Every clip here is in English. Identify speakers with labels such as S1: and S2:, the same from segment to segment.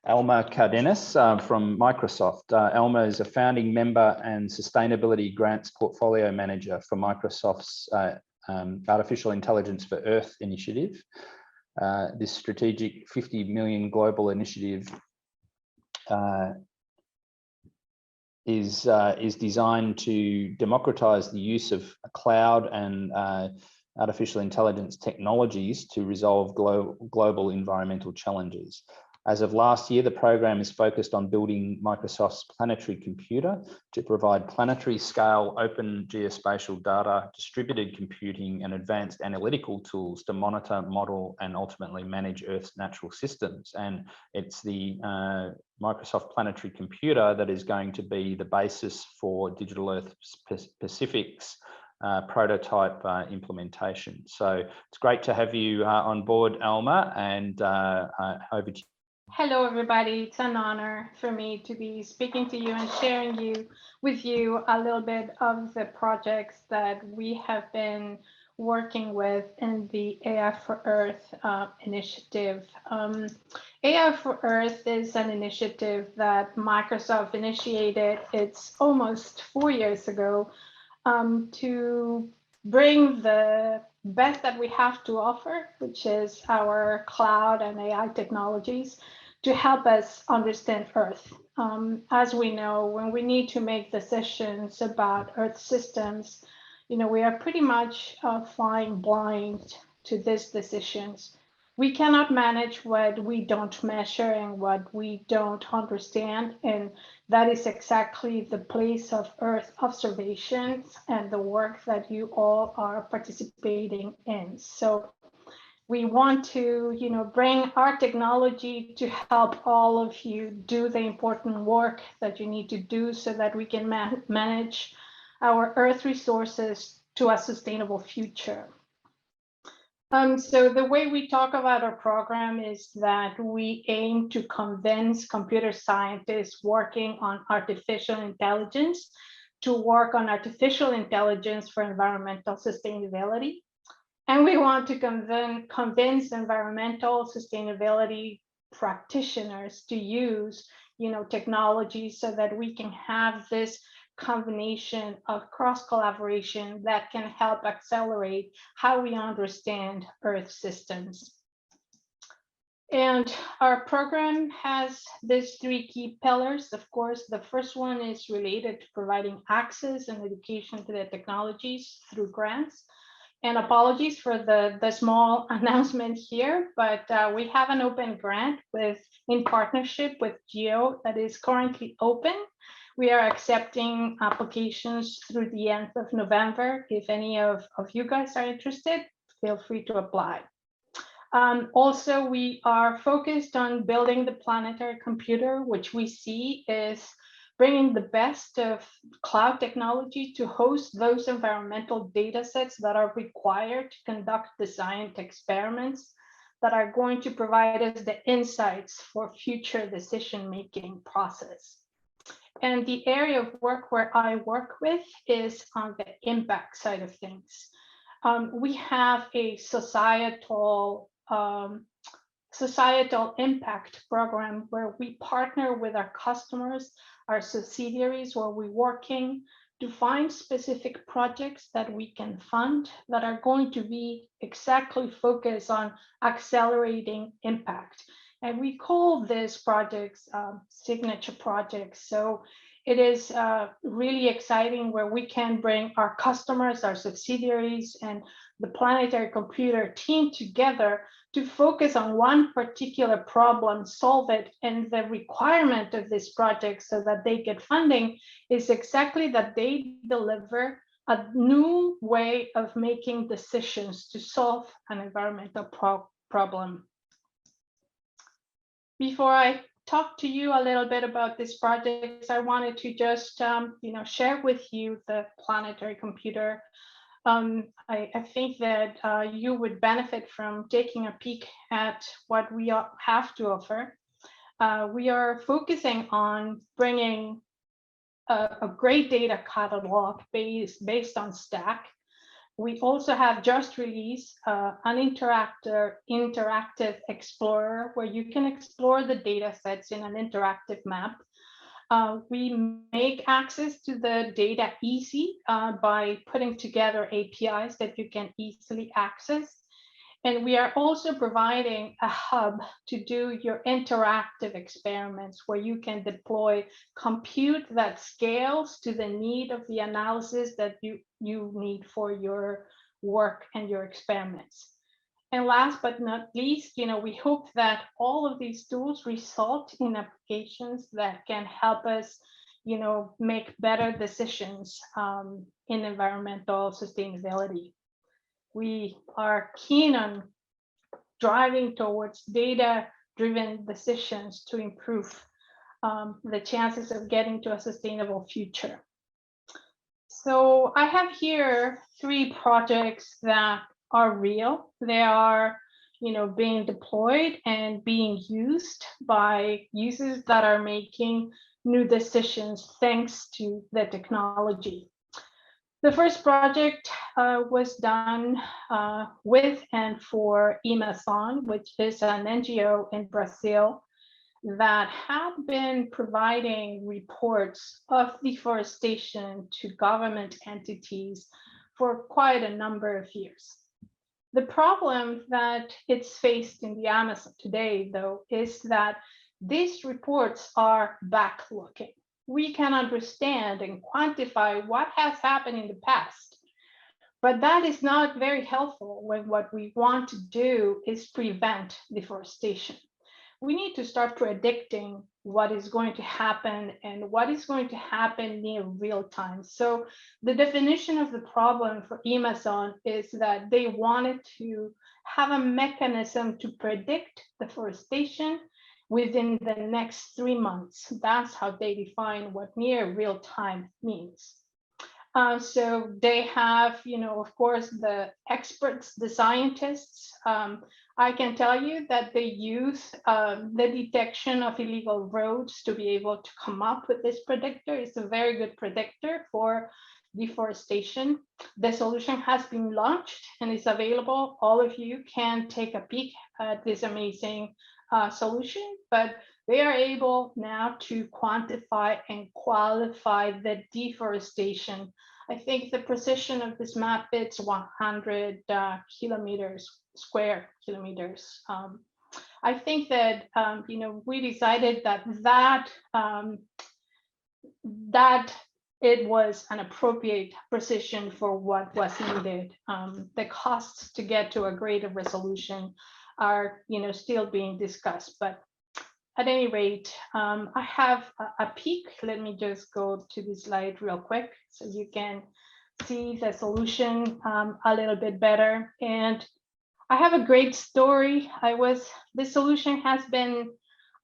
S1: Alma Cardenas from Microsoft. Alma is a founding member and sustainability grants portfolio manager for Microsoft's Artificial Intelligence for Earth initiative. This strategic 50 million global initiative is designed to democratize the use of cloud and artificial intelligence technologies to resolve global environmental challenges. As of last year, the program is focused on building Microsoft's planetary computer to provide planetary scale open geospatial data, distributed computing, and advanced analytical tools to monitor, model, and ultimately manage Earth's natural systems. And it's the Microsoft planetary computer that is going to be the basis for Digital Earth Pacific's prototype implementation. So it's great to have you on board, Alma, and over to you.
S2: Hello, everybody. It's an honor for me to be speaking to you and sharing with you a little bit of the projects that we have been working with in the AI for Earth initiative. AI for Earth is an initiative that Microsoft initiated. It's almost 4 years ago to bring the best that we have to offer, which is our cloud and AI technologies, to help us understand Earth. As we know, when we need to make decisions about Earth systems, we are pretty much flying blind to these decisions. We cannot manage what we don't measure and what we don't understand, and that is exactly the place of Earth observations and the work that you all are participating in. So we want to, bring our technology to help all of you do the important work that you need to do so that we can manage our Earth resources to a sustainable future. So the way we talk about our program is that we aim to convince computer scientists working on artificial intelligence to work on artificial intelligence for environmental sustainability. And we want to convince environmental sustainability practitioners to use, technology so that we can have this combination of cross collaboration that can help accelerate how we understand Earth systems. And our program has these 3 key pillars. Of course, the first one is related to providing access and education to the technologies through grants. And apologies for the small announcement here, but we have an open grant in partnership with Geo that is currently open. We are accepting applications through the end of November. If any of you guys are interested, feel free to apply. Also, we are focused on building the planetary computer, which we see is bringing the best of cloud technology to host those environmental data sets that are required to conduct the science experiments that are going to provide us the insights for future decision-making process. And the area of work where I work with is on the impact side of things. We have a societal impact program where we partner with our customers, our subsidiaries, where we're working to find specific projects that we can fund that are going to be exactly focused on accelerating impact. And we call these projects signature projects. So it is really exciting where we can bring our customers, our subsidiaries, and the planetary computer team together to focus on one particular problem, solve it, and the requirement of this project so that they get funding is exactly that they deliver a new way of making decisions to solve an environmental problem. Before I talk to you a little bit about this project, I wanted to just share with you the planetary computer. I think that you would benefit from taking a peek at what we have to offer. We are focusing on bringing a great data catalog based on STAC We also have just released an interactive explorer where you can explore the data sets in an interactive map. We make access to the data easy by putting together APIs that you can easily access. And we are also providing a hub to do your interactive experiments where you can deploy compute that scales to the need of the analysis that you need for your work and your experiments. And last but not least, we hope that all of these tools result in applications that can help us, make better decisions in environmental sustainability. We are keen on driving towards data-driven decisions to improve the chances of getting to a sustainable future. So I have here 3 projects that are real. They are, being deployed and being used by users that are making new decisions thanks to the technology. The first project was done with and for Amazon, which is an NGO in Brazil that had been providing reports of deforestation to government entities for quite a number of years. The problem that it's faced in the Amazon today, though, is that these reports are backlooking. We can understand and quantify what has happened in the past, but that is not very helpful when what we want to do is prevent deforestation. We need to start predicting what is going to happen and what is going to happen near real time. So the definition of the problem for Amazon is that they wanted to have a mechanism to predict deforestation within the next 3 months. That's how they define what near real time means. So they have, of course, the experts, the scientists. I can tell you that they use the detection of illegal roads to be able to come up with this predictor. It's a very good predictor for deforestation. The solution has been launched and is available. All of you can take a peek at this amazing solution, but they are able now to quantify and qualify the deforestation. I think the precision of this map, it's 100 square kilometers. I think that we decided that it was an appropriate precision for what was needed. The costs to get to a greater resolution are still being discussed, but at any rate, I have a peek. Let me just go to this slide real quick so you can see the solution a little bit better. And I have a great story. The solution has been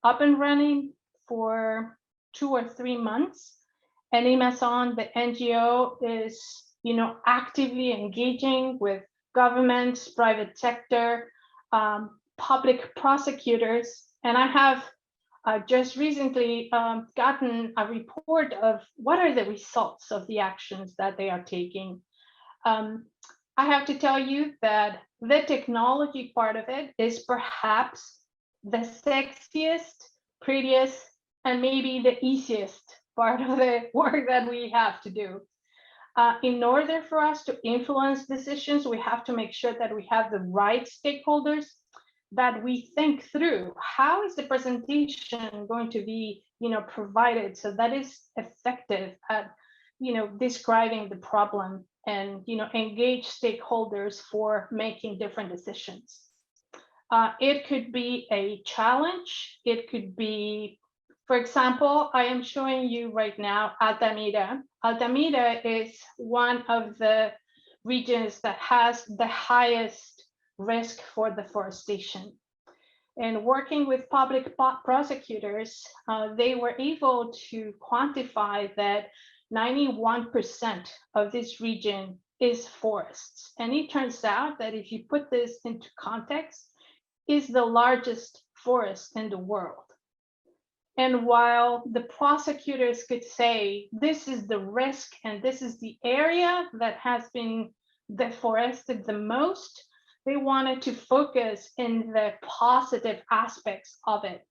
S2: up and running for 2 or 3 months, and Amazon, the NGO, is actively engaging with governments, private sector, public prosecutors, and I have just recently gotten a report of what are the results of the actions that they are taking. I have to tell you that the technology part of it is perhaps the sexiest, prettiest, and maybe the easiest part of the work that we have to do. In order for us to influence decisions, we have to make sure that we have the right stakeholders, that we think through how is the presentation going to be provided so that is effective at describing the problem and engage stakeholders for making different decisions. It could be a challenge. It could be, for example, I am showing you right now Altamira. Altamira is one of the regions that has the highest risk for deforestation. And working with public prosecutors, they were able to quantify that 91% of this region is forests. And it turns out that if you put this into context, is the largest forest in the world. And while the prosecutors could say, this is the risk and this is the area that has been deforested the most, they wanted to focus in the positive aspects of it.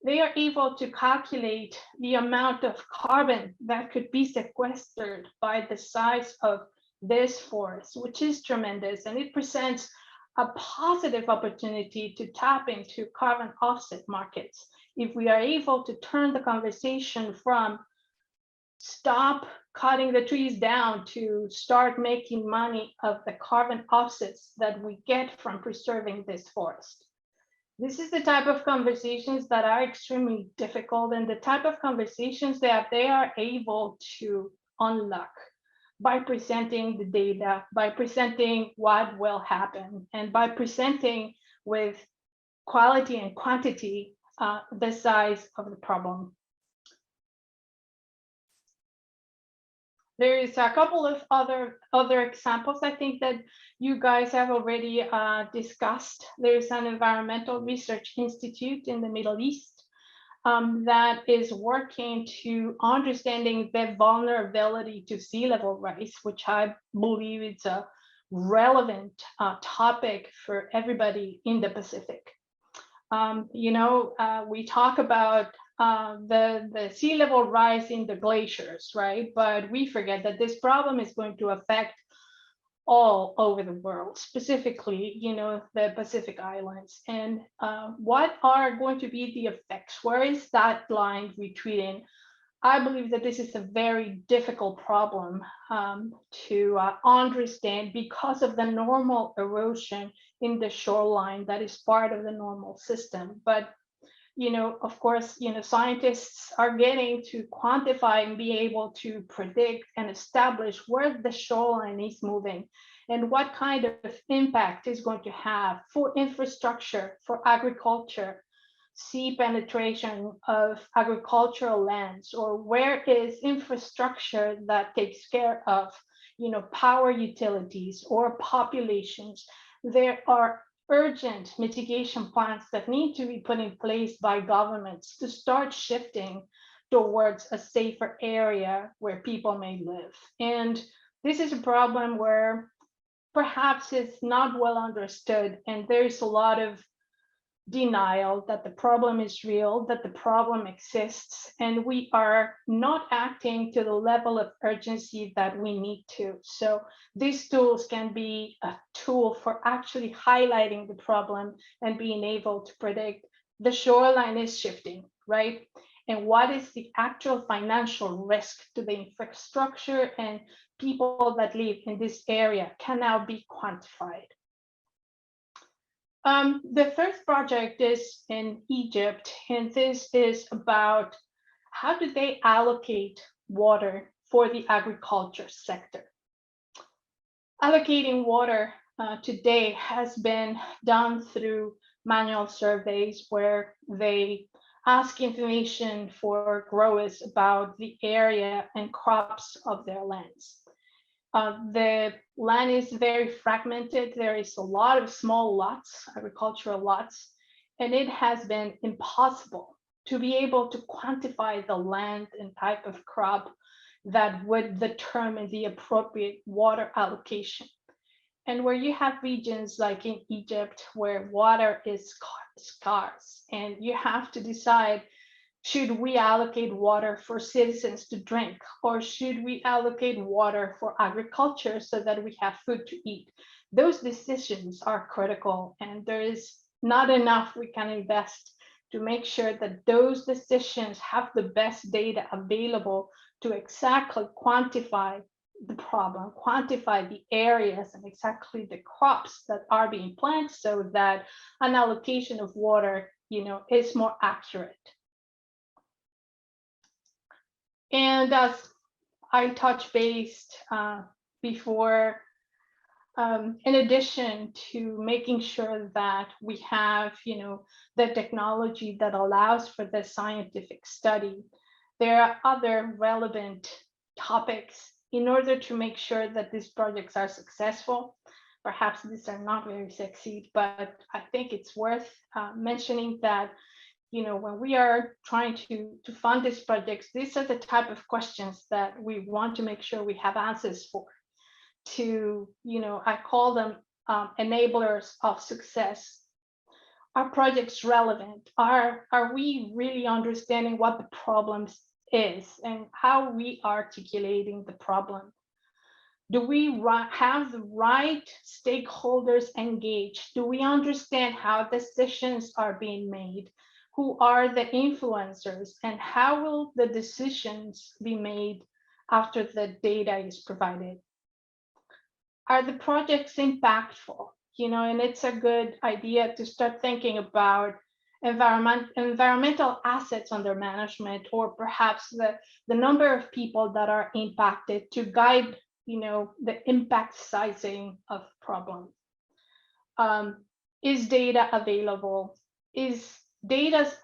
S2: They are able to calculate the amount of carbon that could be sequestered by the size of this forest, which is tremendous, and it presents a positive opportunity to tap into carbon offset markets. If we are able to turn the conversation from stop cutting the trees down to start making money of the carbon offsets that we get from preserving this forest. This is the type of conversations that are extremely difficult and the type of conversations that they are able to unlock by presenting the data, by presenting what will happen, and by presenting with quality and quantity the size of the problem. There is a couple of other examples I think that you guys have already discussed. There's an environmental research institute in the Middle East that is working to understanding the vulnerability to sea level rise, which I believe is a relevant topic for everybody in the Pacific. We talk about the sea level rise in the glaciers, right? But we forget that this problem is going to affect all over the world, specifically, the Pacific Islands. And what are going to be the effects? Where is that line retreating? I believe that this is a very difficult problem to understand because of the normal erosion in the shoreline that is part of the normal system. But of course, scientists are getting to quantify and be able to predict and establish where the shoreline is moving and what kind of impact it's going to have for infrastructure, for agriculture, sea penetration of agricultural lands, or where is infrastructure that takes care of, power utilities or populations. There are urgent mitigation plans that need to be put in place by governments to start shifting towards a safer area where people may live. And this is a problem where perhaps it's not well understood, and there's a lot of denial that the problem is real, that the problem exists, and we are not acting to the level of urgency that we need to. So these tools can be a tool for actually highlighting the problem and being able to predict the shoreline is shifting, right? And what is the actual financial risk to the infrastructure and people that live in this area can now be quantified. The third project is in Egypt, and this is about how do they allocate water for the agriculture sector. Allocating water today has been done through manual surveys where they ask information for growers about the area and crops of their lands. The land is very fragmented. There is a lot of small lots, agricultural lots, and it has been impossible to be able to quantify the land and type of crop that would determine the appropriate water allocation. And where you have regions like in Egypt where water is scarce and you have to decide, should we allocate water for citizens to drink, or should we allocate water for agriculture so that we have food to eat? Those decisions are critical, and there is not enough we can invest to make sure that those decisions have the best data available to exactly quantify the problem, quantify the areas and exactly the crops that are being planted so that an allocation of water, is more accurate. And as I touched base before, in addition to making sure that we have, the technology that allows for the scientific study, there are other relevant topics in order to make sure that these projects are successful. Perhaps these are not very sexy, but I think it's worth mentioning that when we are trying to fund these projects, these are the type of questions that we want to make sure we have answers for. to, I call them enablers of success. Are projects relevant? Are we really understanding what the problem is and how we articulating the problem? Do we have the right stakeholders engaged? Do we understand how decisions are being made? Who are the influencers, and how will the decisions be made after the data is provided? Are the projects impactful? And it's a good idea to start thinking about environmental assets under management, or perhaps the number of people that are impacted to guide the impact sizing of problems. Is data available?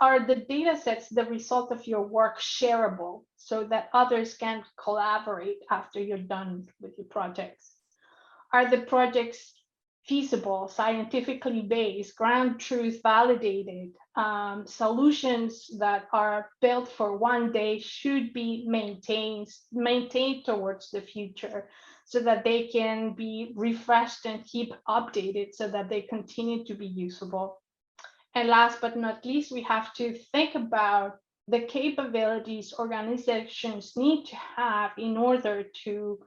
S2: Are the data sets the result of your work shareable so that others can collaborate after you're done with your projects? Are the projects feasible, scientifically based, ground truth validated? Solutions that are built for one day should be maintained towards the future, so that they can be refreshed and keep updated so that they continue to be usable. And last but not least, we have to think about the capabilities organizations need to have in order to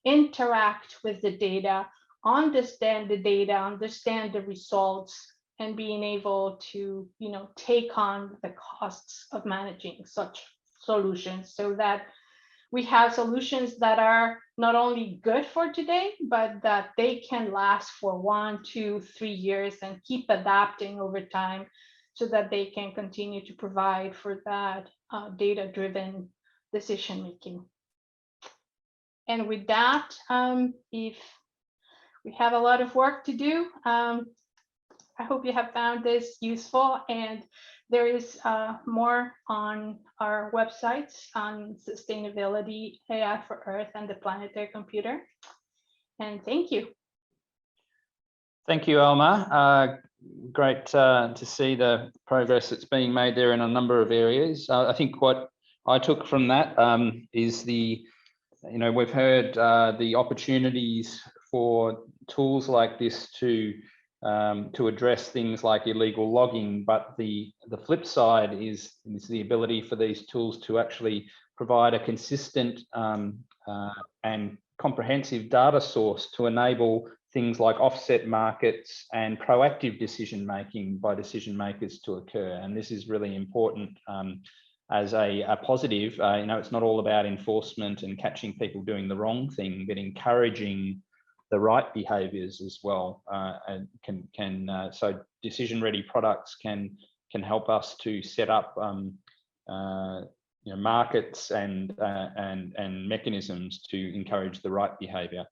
S2: interact with the data, understand the data, understand the results, and being able to take on the costs of managing such solutions, so that we have solutions that are not only good for today, but that they can last for 1, 2, 3 years and keep adapting over time, so that they can continue to provide for that data-driven decision making. And with that, if we have a lot of work to do, I hope you have found this useful, and there is more on our websites on sustainability, AI for Earth, and the planetary computer. And thank you.
S1: Thank you, Alma. Great to see the progress that's being made there in a number of areas. I think what I took from that is we've heard the opportunities for tools like this to address things like illegal logging, but the flip side is the ability for these tools to actually provide a consistent and comprehensive data source to enable things like offset markets and proactive decision making by decision makers to occur. And this is really important as a positive. It's not all about enforcement and catching people doing the wrong thing, but encouraging the right behaviors as well, and so decision-ready products can help us to set up markets and mechanisms to encourage the right behavior.